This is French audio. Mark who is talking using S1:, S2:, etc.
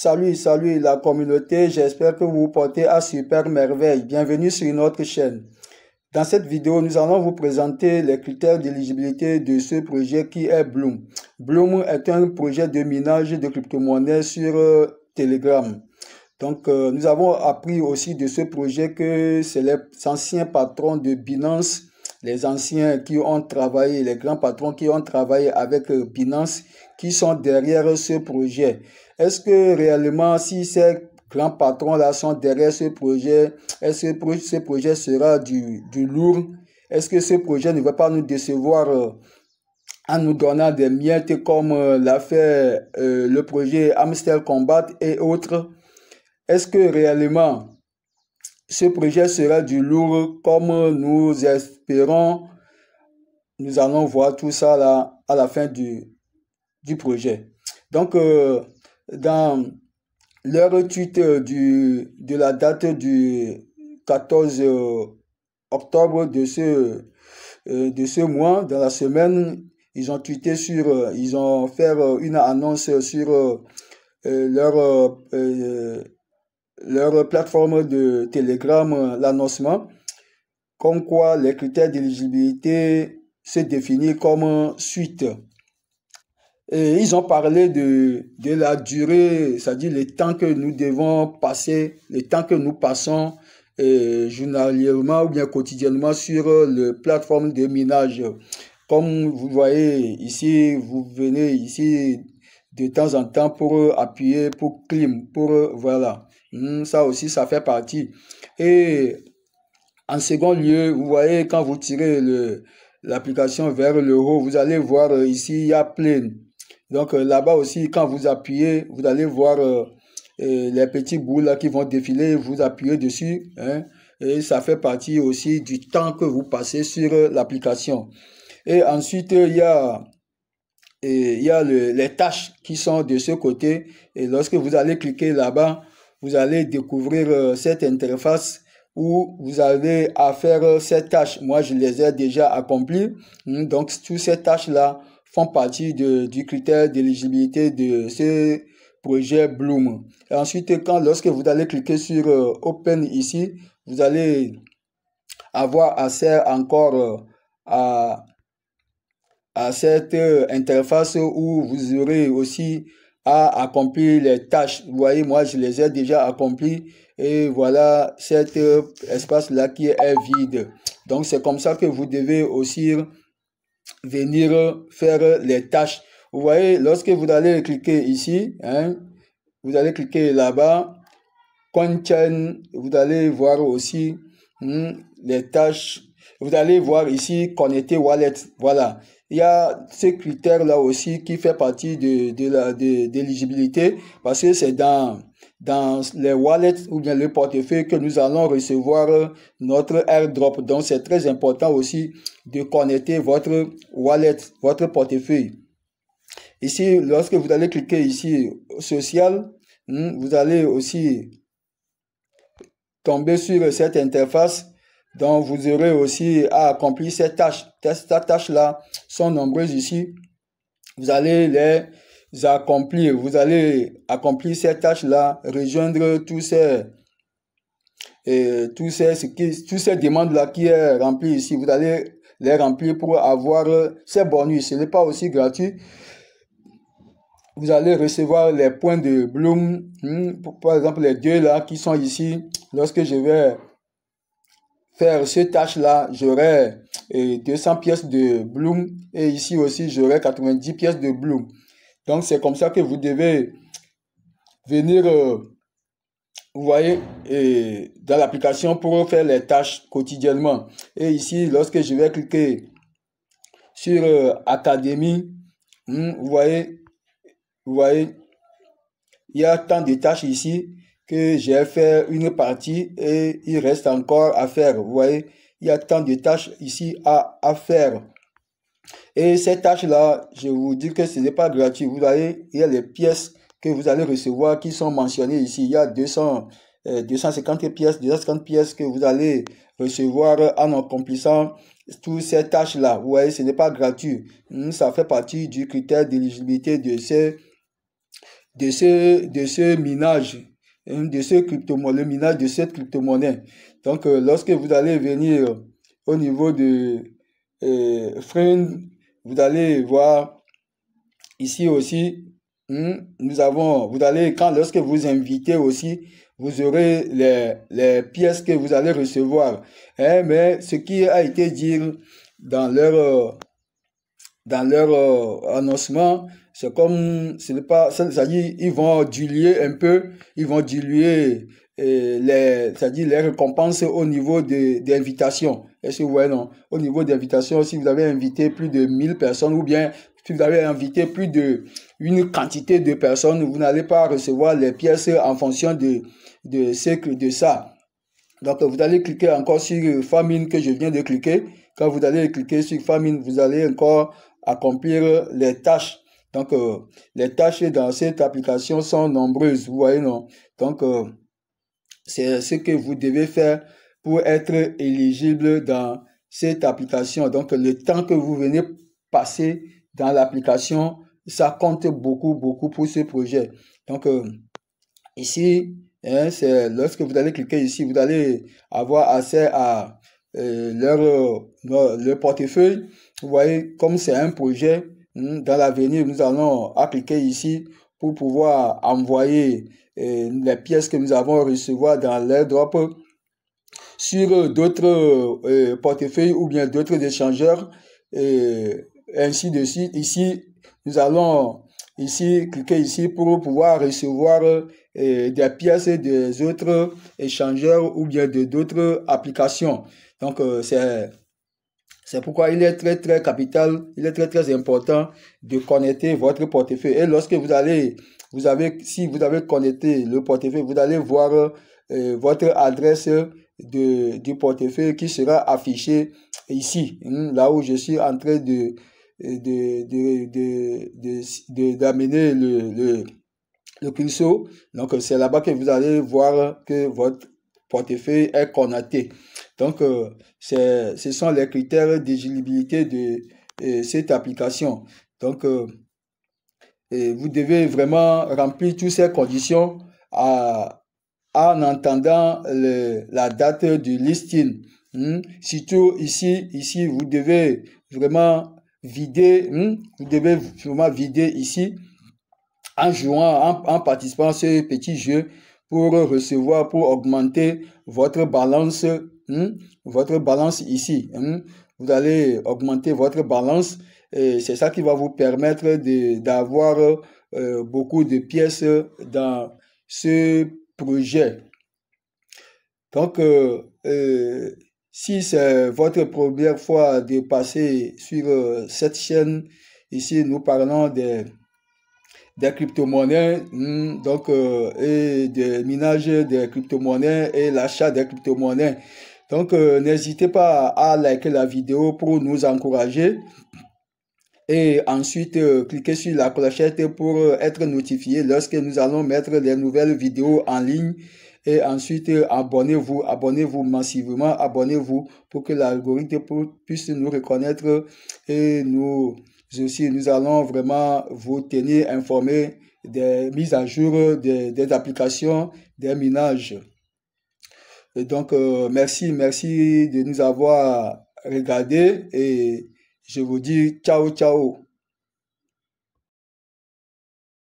S1: Salut la communauté, j'espère que vous vous portez à super merveille. Bienvenue sur notre chaîne. Dans cette vidéo, nous allons vous présenter les critères d'éligibilité de ce projet qui est Bloom. Bloom est un projet de minage de crypto-monnaies sur Telegram. Donc, nous avons appris aussi de ce projet que c'est les anciens patrons de Binance, les anciens qui ont travaillé, les grands patrons qui ont travaillé avec Binance, qui sont derrière ce projet. Est-ce que réellement, si ces grands patrons-là sont derrière ce projet, est-ce que ce projet sera du lourd? Est-ce que ce projet ne va pas nous décevoir en nous donnant des miettes comme l'a fait le projet Amstel Combat et autres? Est-ce que réellement ce projet sera du lourd comme nous espérons? Nous allons voir tout ça là à la fin du projet. Donc, dans leur tweet de la date du 14 octobre de ce mois, dans la semaine, ils ont tweeté ils ont fait une annonce sur leur plateforme de Telegram, l'annoncement, comme quoi les critères d'éligibilité se définissent comme suite. Et ils ont parlé de la durée, c'est-à-dire le temps que nous devons passer, le temps que nous passons journalièrement ou bien quotidiennement sur la plateforme de minage. Comme vous voyez ici, vous venez ici de temps en temps pour appuyer, pour clim, voilà. Ça aussi, ça fait partie. Et en second lieu, vous voyez, quand vous tirez l'application vers le haut, vous allez voir ici, il y a plein. Donc là-bas aussi, quand vous appuyez, vous allez voir les petits bouts là qui vont défiler, vous appuyez dessus, hein, et ça fait partie aussi du temps que vous passez sur l'application. Et ensuite, il y a les tâches qui sont de ce côté, et lorsque vous allez cliquer là-bas, vous allez découvrir cette interface où vous avez à faire ces tâches. Moi, je les ai déjà accomplies, donc toutes ces tâches-là font partie du critère d'éligibilité de ce projet Bloom. Et ensuite, lorsque vous allez cliquer sur Open ici, vous allez avoir accès encore à cette interface où vous aurez aussi à accomplir les tâches. Vous voyez, moi, je les ai déjà accomplies et voilà cet espace-là qui est vide. Donc, c'est comme ça que vous devez aussi venir faire les tâches. Vous voyez, lorsque vous allez cliquer ici, hein, vous allez cliquer là-bas, Content, vous allez voir aussi les tâches. Vous allez voir ici, connecter wallet. Voilà. Il y a ce critère-là aussi qui fait partie de l'éligibilité parce que c'est dans les wallets ou bien le portefeuille que nous allons recevoir notre airdrop. Donc, c'est très important aussi de connecter votre wallet, votre portefeuille. Ici, lorsque vous allez cliquer ici, social, vous allez aussi tomber sur cette interface. Donc, vous aurez aussi à accomplir ces tâches. Ces tâches-là sont nombreuses ici. Vous allez les accomplir. Vous allez accomplir ces tâches-là, rejoindre tous ces demandes-là qui est rempli ici. Vous allez les remplir pour avoir ces bonus. Ce n'est pas aussi gratuit. Vous allez recevoir les points de Bloom. Par exemple, les deux là qui sont ici. Lorsque je vais faire ces tâches-là, j'aurai 200 pièces de Bloom et ici aussi, j'aurai 90 pièces de Bloom. Donc, c'est comme ça que vous devez venir, vous voyez, dans l'application pour faire les tâches quotidiennement. Et ici, lorsque je vais cliquer sur Académie, vous voyez, il y a tant de tâches ici que j'ai fait une partie et il reste encore à faire. Vous voyez, il y a tant de tâches ici à faire. Et ces tâches-là, je vous dis que ce n'est pas gratuit. Vous voyez, il y a les pièces que vous allez recevoir qui sont mentionnées ici. Il y a 250 pièces que vous allez recevoir en accomplissant toutes ces tâches-là. Vous voyez, ce n'est pas gratuit. Ça fait partie du critère d'éligibilité de de ce minage, de ce le minage de cette crypto-monnaie. Donc, lorsque vous allez venir au niveau de Friend, vous allez voir ici aussi, vous allez, lorsque vous invitez aussi, vous aurez les pièces que vous allez recevoir. Mais ce qui a été dit dans leur annoncement, c'est comme, ce n'est pas, c'est-à-dire, ils vont diluer un peu, ils vont diluer c'est-à-dire les récompenses au niveau d'invitation. Est-ce que vous voyez, non? Au niveau d'invitation, si vous avez invité plus de 1000 personnes ou bien si vous avez invité plus de une quantité de personnes, vous n'allez pas recevoir les pièces en fonction de ça. Donc, vous allez cliquer encore sur Famine que je viens de cliquer. Quand vous allez cliquer sur Famine, vous allez encore accomplir les tâches. Donc, les tâches dans cette application sont nombreuses, vous voyez, non? Donc, c'est ce que vous devez faire pour être éligible dans cette application. Donc, le temps que vous venez passer dans l'application, ça compte beaucoup, beaucoup pour ce projet. Donc, ici, c'est lorsque vous allez cliquer ici, vous allez avoir accès à leur portefeuille. Vous voyez, comme c'est un projet, dans l'avenir, nous allons cliquer ici pour pouvoir envoyer les pièces que nous avons recevoir dans l'airdrop sur d'autres portefeuilles ou bien d'autres échangeurs, ainsi de suite. Ici, nous allons cliquer ici pour pouvoir recevoir des pièces des autres échangeurs ou bien de d'autres applications. Donc, c'est pourquoi il est très, très capital, il est très, très important de connecter votre portefeuille. Et lorsque si vous avez connecté le portefeuille, vous allez voir votre adresse du portefeuille qui sera affichée ici, là où je suis en train d'amener le curseur. Donc, c'est là-bas que vous allez voir que votre portefeuille est connecté. Donc, ce sont les critères d'éligibilité de cette application. Donc, vous devez vraiment remplir toutes ces conditions en entendant la date du listing. Surtout ici, vous devez vraiment vider, ici en jouant, en participant à ce petit jeu pour augmenter votre balance, ici. Vous allez augmenter votre balance et c'est ça qui va vous permettre d'avoir beaucoup de pièces dans ce projet. Donc, si c'est votre première fois de passer sur cette chaîne, ici nous parlons des crypto-monnaies, et des minages des crypto-monnaies et l'achat des crypto-monnaies. Donc, n'hésitez pas à liker la vidéo pour nous encourager. Et ensuite, cliquez sur la clochette pour être notifié lorsque nous allons mettre les nouvelles vidéos en ligne. Et ensuite, abonnez-vous massivement, abonnez-vous pour que l'algorithme puisse nous reconnaître et nous allons vraiment vous tenir informés des mises à jour des applications, des minages. Et donc, merci de nous avoir regardés et je vous dis ciao, ciao.